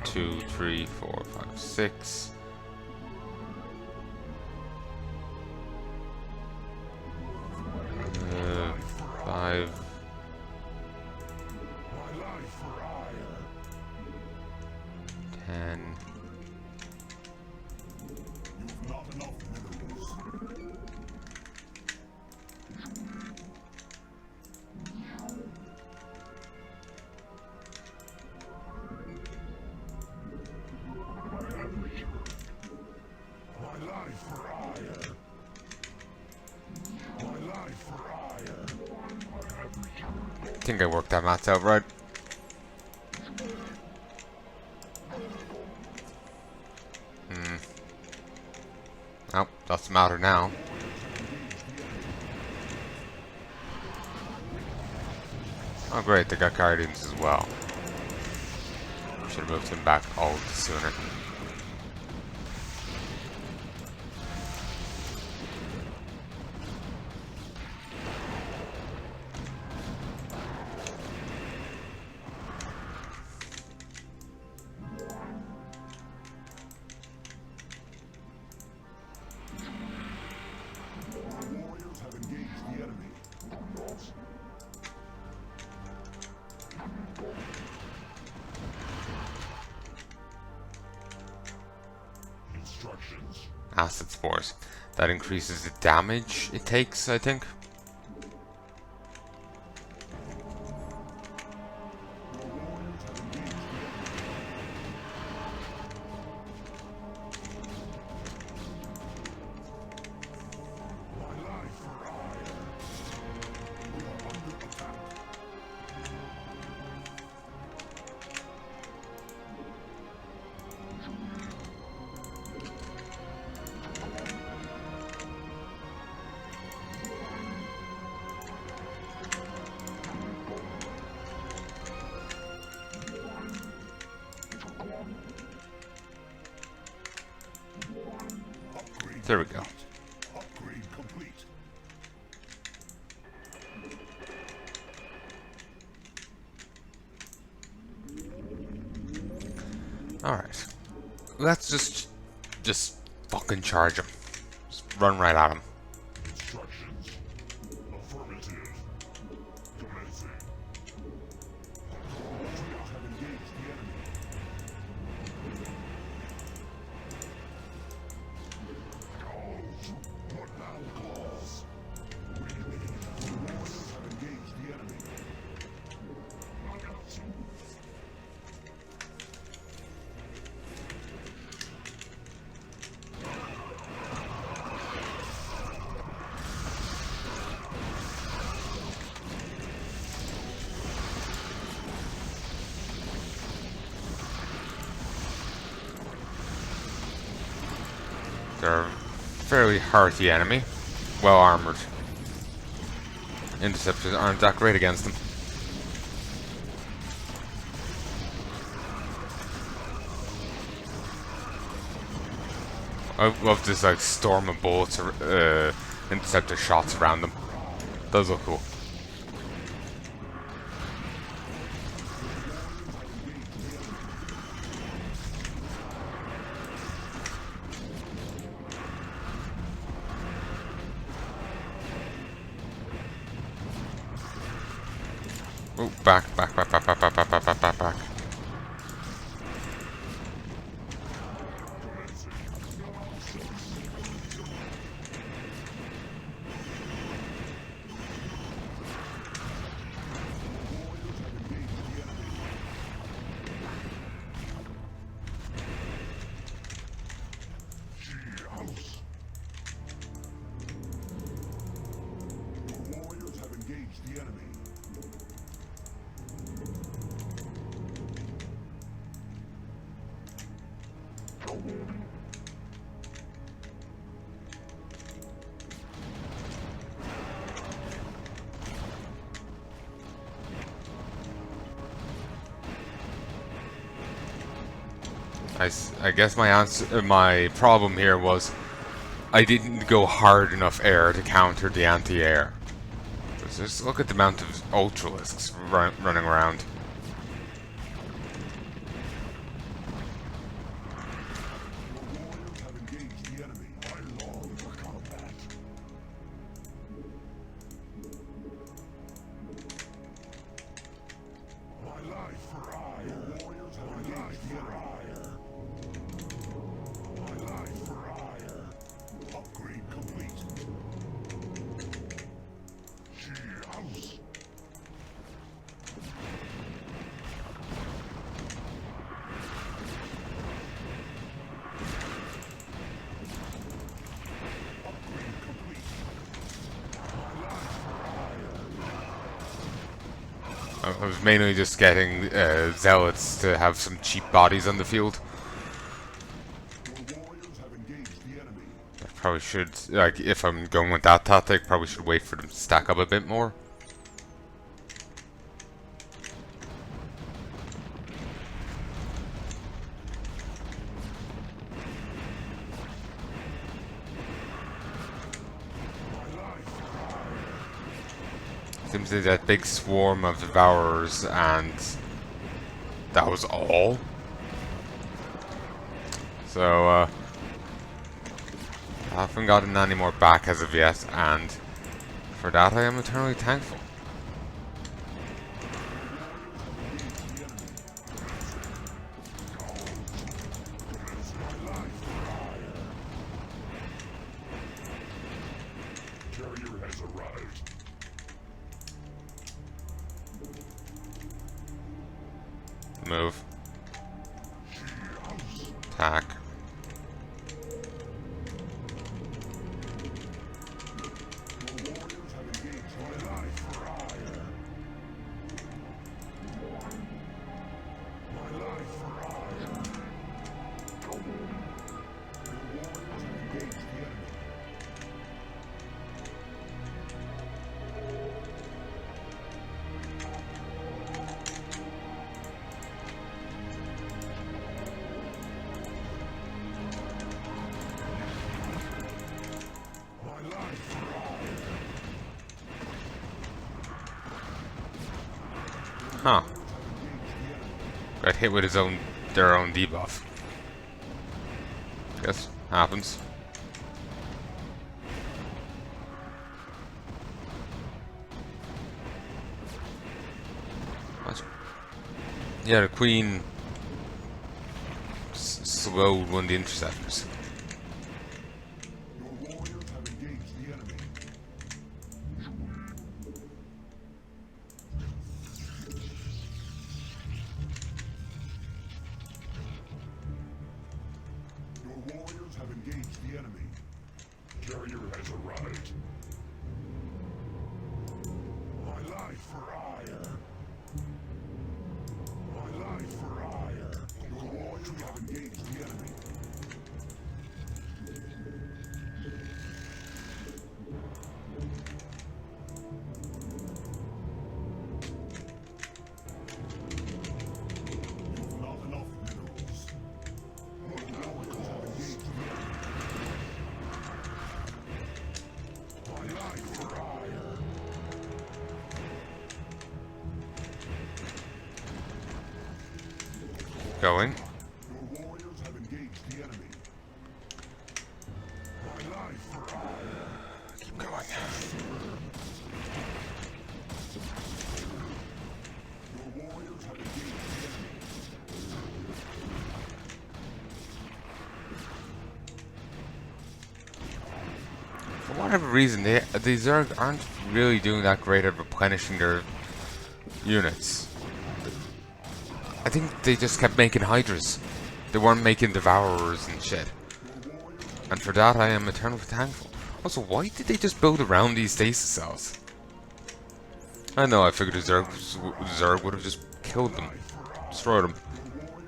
2, 3, 4, 5, 6. Five. 10. I think I worked that math out right. Oh, doesn't matter now. Oh great, they got guardians as well. Should have moved him back all the sooner. Acid spores. That increases the damage it takes, I think. There we go. Upgrade complete. Alright. Let's just fucking charge him. Just run right at him. Instructions. Affirmative. Commencing. Trails have engaged the enemy. What now, claws? Warriors have engaged the enemy. They're a fairly hearty enemy. Well armored. Interceptors aren't that great against them. I love this like storm of bullets, interceptor shots around them. Those look cool. Oh, back. Warriors have engaged the enemy. I guess my problem here was I didn't go hard enough air to counter the anti-air. Just look at the amount of ultralisks running around. I was mainly just getting zealots to have some cheap bodies on the field. Your warriors have engaged the enemy. I probably should, like, if I'm going with that tactic, probably should wait for them to stack up a bit more. Seems to be that big swarm of devourers, and that was all. So, I haven't gotten any more back as of yet, and for that I am eternally thankful. Carrier has arrived. Move. Attack. Your warriors have engaged my life for hire. My life for hire. Your warriors have engaged the enemy. My life for hire. Huh. Got hit with their own debuff. Guess happens. What? Yeah, the queen slowed one of the interceptors. Your warriors have engaged the enemy. Your warriors have engaged the enemy. Carrier has arrived. My life for hire. My life for hire. Your warriors have engaged the enemy. You've not enough minerals. Your warriors have engaged the enemy. My life for hire. Going. Your warriors have engaged the enemy. My life for hire. Keep going. Your warriors have engaged the enemy. For whatever reason, these aren't really doing that great at replenishing their units. I think they just kept making Hydras. They weren't making Devourers and shit. And for that, I am eternally thankful. Also, why did they just build around these stasis cells? I know, I figured the Zerg would have just killed them. Destroyed them.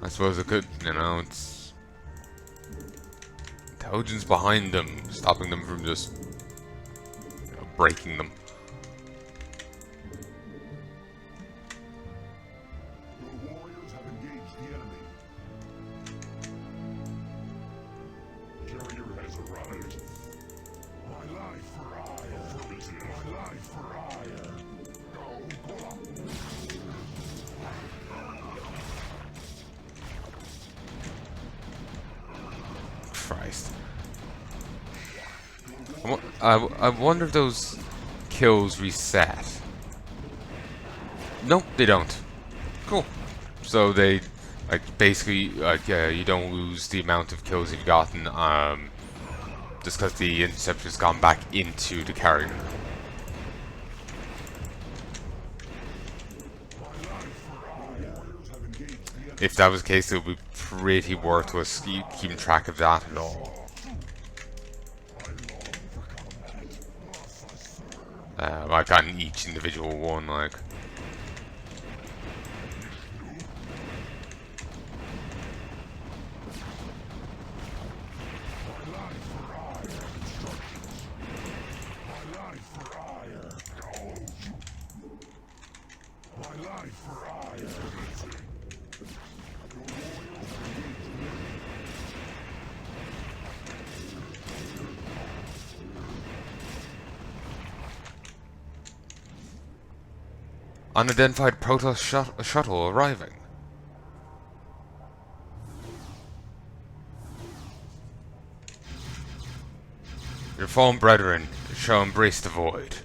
I suppose it could, you know, it's intelligence behind them, stopping them from just, you know, breaking them. Your warriors have engaged the enemy. Carrier has arrived. My life for hire. My life for hire. Christ. I wonder if those kills reset. Nope, they don't. Cool. So they, like, basically, like, you don't lose the amount of kills you've gotten, just because the interceptor's gone back into the carrier. If that was the case, it would be pretty worthless keeping track of that at all. Like on each individual one, like. life for ire. My life for ire. Unidentified Protoss shuttle arriving. Your fallen brethren shall embrace the void.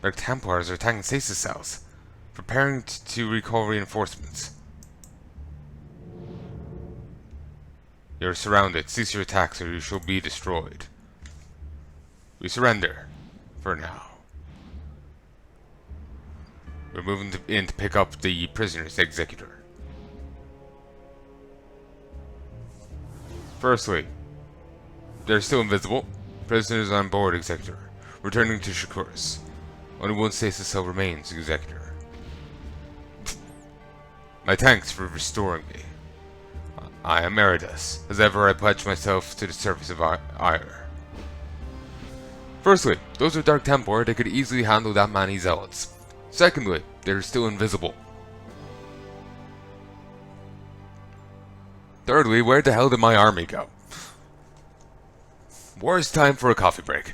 Dark Templars are attacking stasis cells, preparing to recall reinforcements. You are surrounded. Cease your attacks or you shall be destroyed. We surrender. For now. We're moving in to pick up the prisoner's executor. Firstly, they're still invisible. Prisoners on board, executor. Returning to Shakuris. Only one stasis cell remains, executor. My thanks for restoring me. I am Eredas. As ever, I pledge myself to the service of Ire. Firstly, those are Dark Templar, they could easily handle that many zealots. Secondly, they're still invisible. Thirdly, where the hell did my army go? Worst time for a coffee break.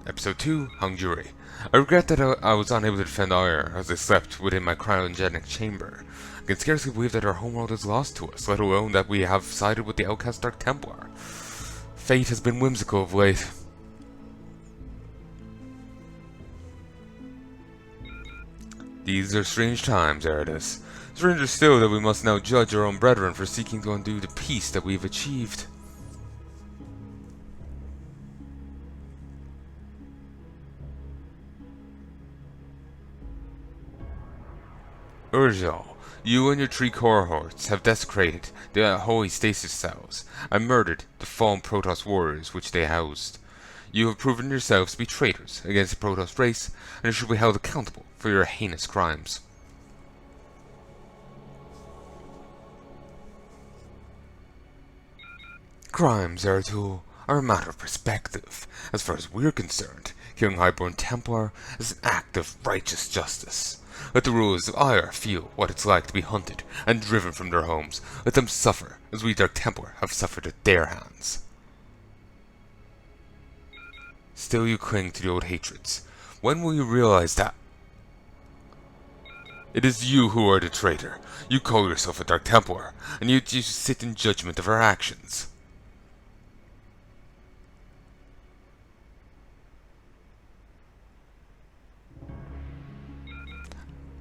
Episode 2, Hung Jury. I regret that I was unable to defend Ire as I slept within my cryogenic chamber. I can scarcely believe that our homeworld is lost to us, let alone that we have sided with the outcast Dark Templar. Fate has been whimsical of late. These are strange times, Eredas. Stranger still that we must now judge our own brethren for seeking to undo the peace that we've achieved. Urgel, you and your 3 cohorts have desecrated the holy stasis cells and murdered the fallen Protoss warriors which they housed. You have proven yourselves to be traitors against the Protoss race, and you should be held accountable for your heinous crimes. Crimes, Zeratul, are a matter of perspective. As far as we're concerned, killing Highborn Templar is an act of righteous justice. Let the rulers of Ire feel what it's like to be hunted and driven from their homes. Let them suffer as we Dark Templar have suffered at their hands. Still you cling to the old hatreds. When will you realize that? It is you who are the traitor. You call yourself a Dark Templar, and you just sit in judgment of our actions.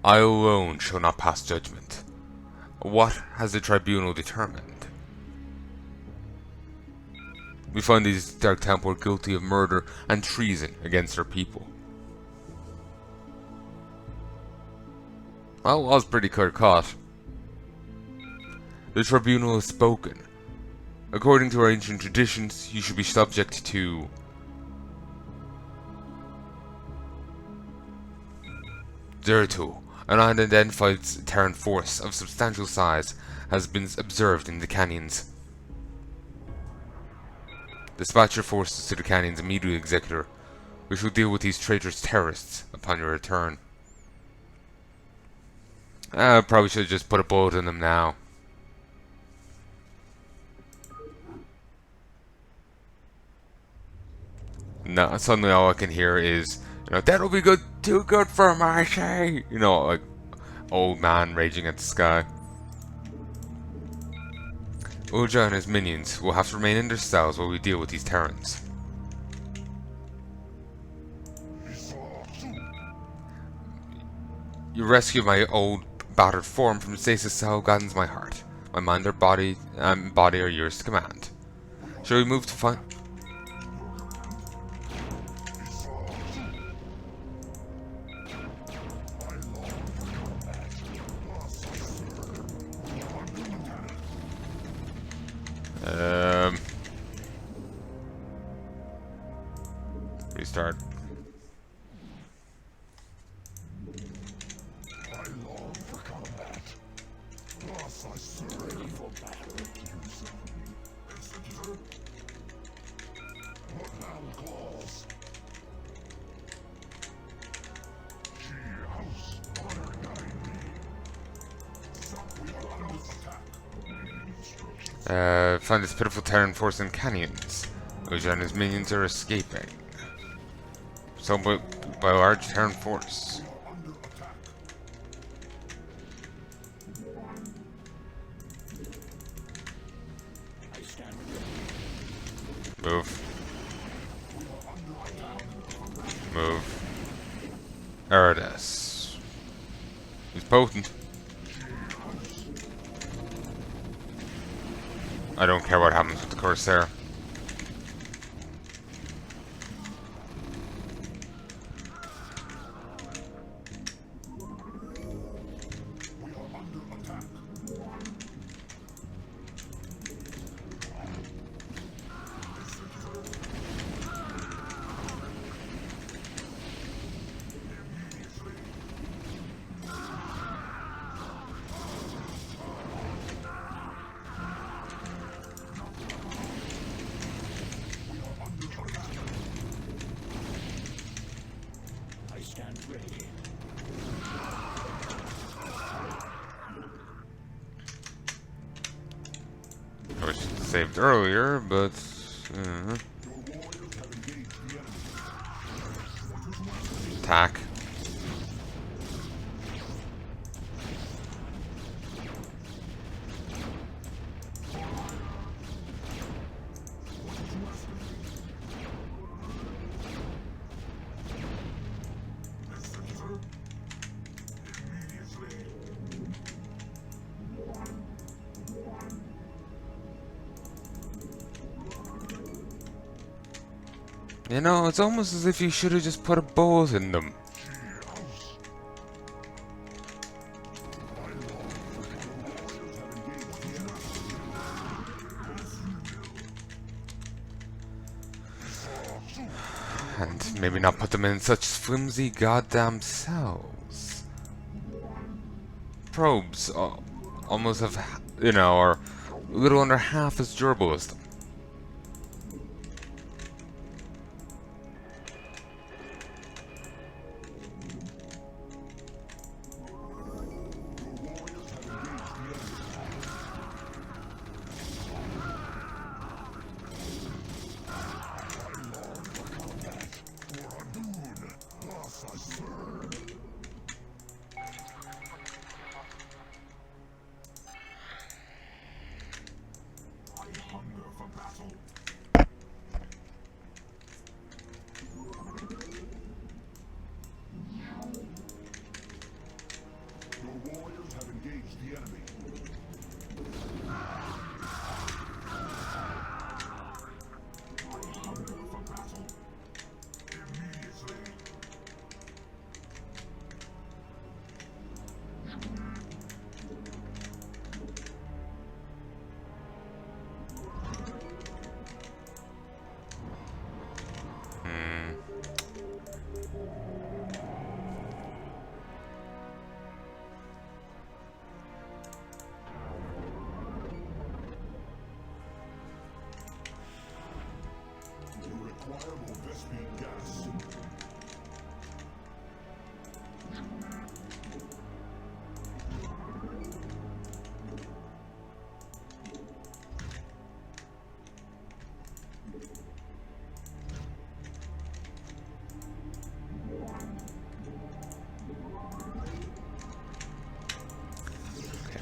I alone shall not pass judgment. What has the tribunal determined? We find these Dark Templar guilty of murder and treason against our people. Well, it was pretty clear cut. The tribunal has spoken. According to our ancient traditions, you should be subject to Zeratul. An unidentified Terran force of substantial size has been observed in the canyons. Dispatch your forces to the canyons immediately, Executor. We shall deal with these traitorous terrorists upon your return. I probably should have just put a bullet in them now. No, suddenly all I can hear is, that'll be good, too good for my say. Like old man raging at the sky. Uja and his minions will have to remain in their cells while we deal with these Terrans. You rescue my old battered form from the stasis cell gladdens my heart. My mind or body are yours to command. Shall we move to find... Restart. I long for combat. Thus I serve. Ready for battle. Executor. What battle calls? She house honor guide me. We are under attack. Instructions. Find this pitiful Terran force in canyons. Uja and his minions are escaping. So by a large Terran force. Under attack. I stand ready. Move. Move. Eredas. He's potent. I don't care what happens with the Corsair. We are under attack. I stand ready. I wish it saved earlier, but Your warriors have engaged the enemy. attack. Executor. Immediately. You know, it's almost as if you should have just put a bolt in them. And maybe not put them in such flimsy goddamn cells. Probes almost have, you know, are a little under half as durable as them.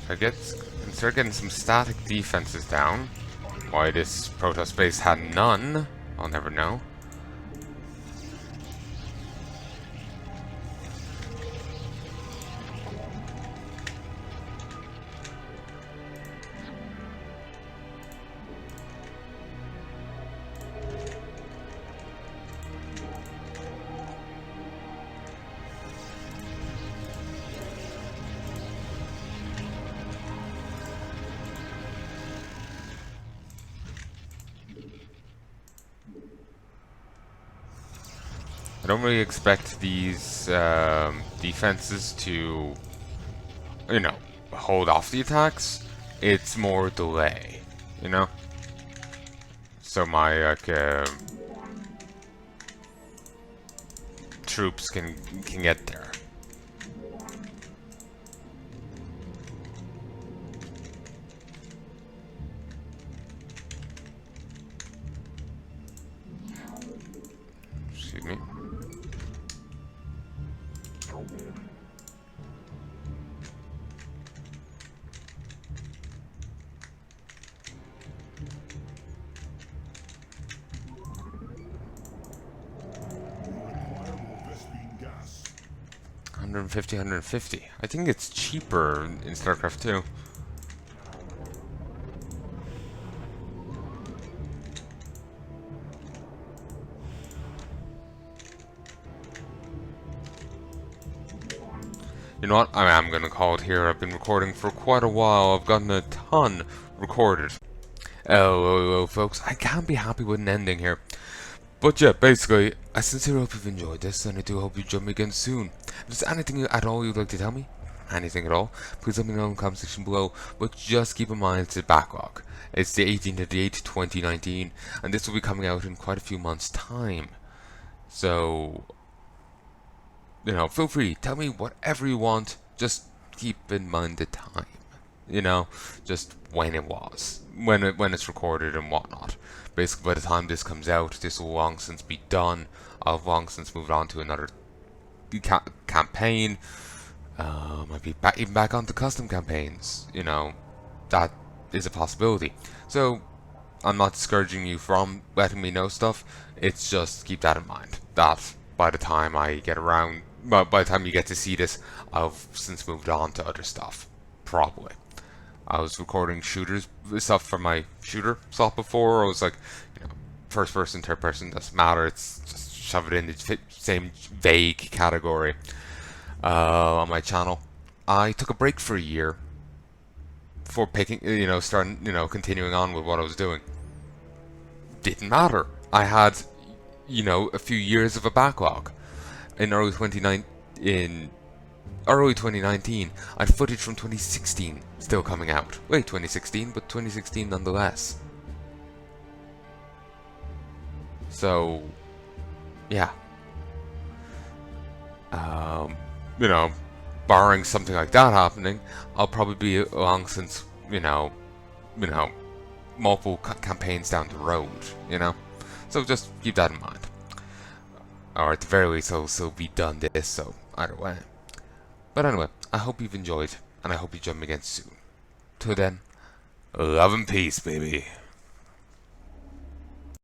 If I start getting some static defenses down, why this Protoss base had none, I'll never know. I don't really expect these defenses to, you know, hold off the attacks. It's more delay, you know? So my, like, troops can get there. Excuse me. Gas. 150, 150. I think it's cheaper in StarCraft 2. You know what? I am gonna call it here. I've been recording for quite a while. I've gotten a ton recorded. Oh, folks, I can't be happy with an ending here. But yeah, basically, I sincerely hope you've enjoyed this, and I do hope you join me again soon. If there's anything at all you'd like to tell me, anything at all, please let me know in the comment section below. But just keep in mind it's a backlog. It's the 18th of the 8th, 2019, and this will be coming out in quite a few months' time. So, you know, feel free, tell me whatever you want, just keep in mind the time. You know, just when it was, when it's recorded and whatnot. Basically, by the time this comes out, this will long since be done. I'll have long since moved on to another campaign. Might be even back onto custom campaigns. You know, that is a possibility. So, I'm not discouraging you from letting me know stuff. It's just keep that in mind. That by the time I get around, by the time you get to see this, I've since moved on to other stuff. Probably. I was recording shooters stuff for my shooter slot before. I was like, you know, first person, third person, doesn't matter. It's just shove it in the same vague category on my channel. I took a break for a year before picking, you know, starting, you know, continuing on with what I was doing. Didn't matter. I had, you know, a few years of a backlog. In early 2019, I had footage from 2016 still coming out. Wait, 2016, but 2016 nonetheless. So, yeah. You know, barring something like that happening, I'll probably be along since, you know, multiple campaigns down the road, you know? So just keep that in mind. Or at the very least, I'll still be done this, so either way. But anyway, I hope you've enjoyed, and I hope you join me again soon. Till then, love and peace, baby.